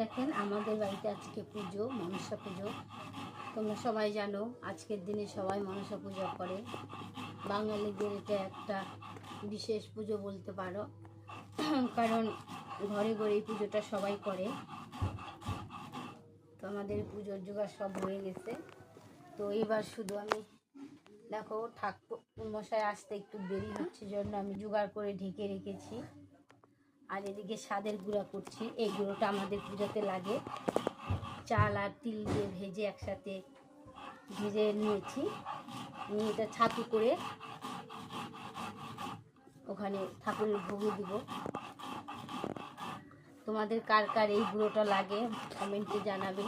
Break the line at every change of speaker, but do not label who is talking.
দেখেন আমাদের বাড়িতে আজকে পুজো, মনসা পুজো। তোমরা সবাই জানো আজকের দিনে সবাই মনসা পূজা করে। বাঙালিদের এটা একটা বিশেষ পুজো বলতে পারো, কারণ ঘরে ঘরে এই পুজোটা সবাই করে। তো আমাদের পুজোর জোগাড় সব হয়ে গেছে। তো এবার শুধু আমি দেখো ঠাকুর মশাই আসতে একটু দেরি হচ্ছে জন্য আমি জোগাড় করে ঢেকে রেখেছি। আর এদিকে স্বাদের গুঁড়া করছি। এই গুঁড়োটা আমাদের পুজোতে লাগে। চাল আর তিল দিয়ে ভেজে একসাথে ভেজে নিয়েছি, নিয়ে এটা ছাতু করে ওখানে ঠাকুরের ভোগে দিব। তোমাদের কার কার এই গুঁড়োটা লাগে কমেন্টে জানাবে।